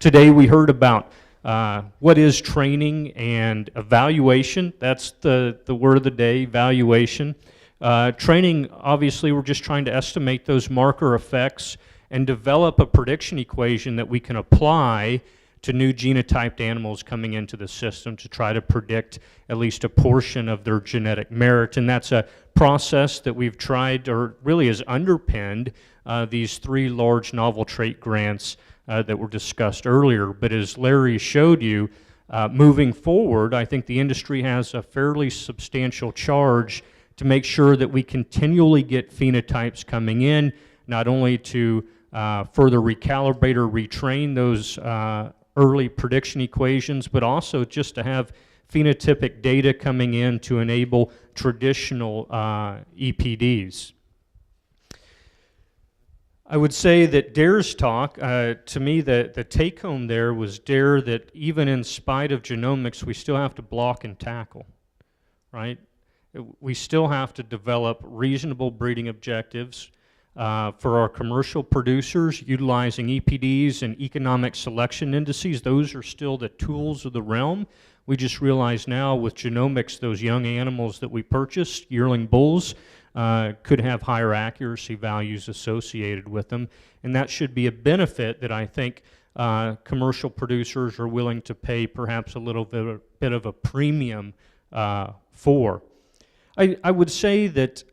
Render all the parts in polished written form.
Today we heard about what is training and evaluation. That's the word of the day, evaluation. Training, obviously, we're just trying to estimate those marker effects and develop a prediction equation that we can apply to new genotyped animals coming into the system to try to predict at least a portion of their genetic merit. And that's a process that we've tried, or really has underpinned, these 3 large novel trait grants that were discussed earlier. But as Larry showed you, moving forward, I think the industry has a fairly substantial charge to make sure that we continually get phenotypes coming in, not only to further recalibrate or retrain those early prediction equations, but also just to have phenotypic data coming in to enable traditional EPDs. I would say that DARE's talk, to me the take-home there was DARE that even in spite of genomics, we still have to block and tackle, right? We still have to develop reasonable breeding objectives for our commercial producers utilizing EPDs and economic selection indices. Those are still the tools of the realm. We just realize now with genomics, those young animals that we purchased, yearling bulls, could have higher accuracy values associated with them, and that should be a benefit that I think commercial producers are willing to pay perhaps a little bit of a premium for. I would say that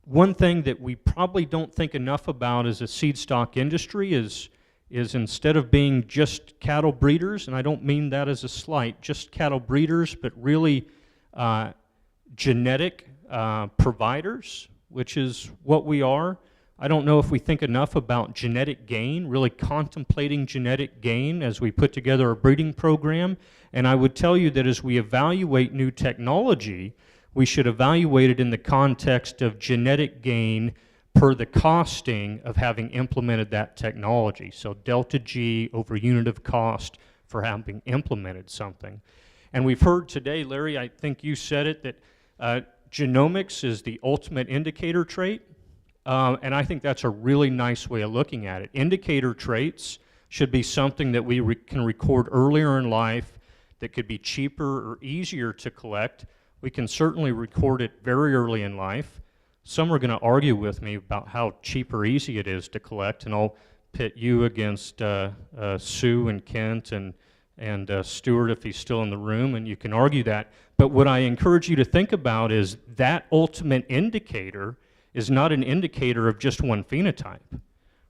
one thing that we probably don't think enough about as a seed stock industry is instead of being just cattle breeders, and I don't mean that as a slight, just cattle breeders, but really genetic providers, which is what we are. I don't know if we think enough about genetic gain, really contemplating genetic gain as we put together a breeding program. And I would tell you that as we evaluate new technology, we should evaluate it in the context of genetic gain per the costing of having implemented that technology. So delta G over unit of cost for having implemented something. And we've heard today, Larry, I think you said it, that genomics is the ultimate indicator trait. And I think that's a really nice way of looking at it. Indicator traits should be something that we can record earlier in life that could be cheaper or easier to collect. We can certainly record it very early in life. Some are going to argue with me about how cheap or easy it is to collect, and I'll pit you against Sue and Kent and Stuart if he's still in the room, and you can argue that. But what I encourage you to think about is that ultimate indicator is not an indicator of just one phenotype,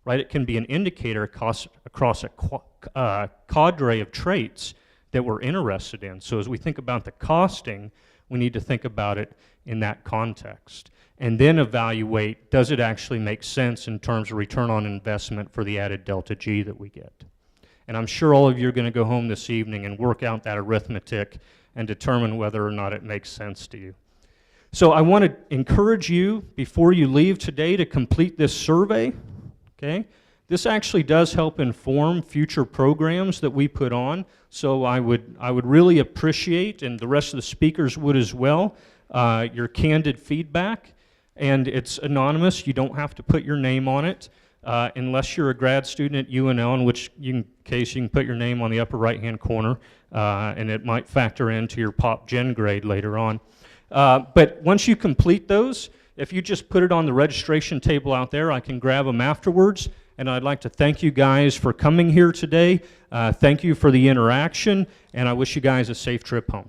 right? It can be an indicator across a cadre of traits that we're interested in. So as we think about the costing, we need to think about it in that context. And then evaluate, does it actually make sense in terms of return on investment for the added delta G that we get? And I'm sure all of you are going to go home this evening and work out that arithmetic and determine whether or not it makes sense to you. So I want to encourage you, before you leave today, to complete this survey, okay? This actually does help inform future programs that we put on, so I would really appreciate, and the rest of the speakers would as well, your candid feedback. And it's anonymous. You don't have to put your name on it unless you're a grad student at UNL, in which case you can put your name on the upper right-hand corner, and it might factor into your Pop Gen grade later on. But once you complete those, if you just put it on the registration table out there, I can grab them afterwards. And I'd like to thank you guys for coming here today. Thank you for the interaction, and I wish you guys a safe trip home.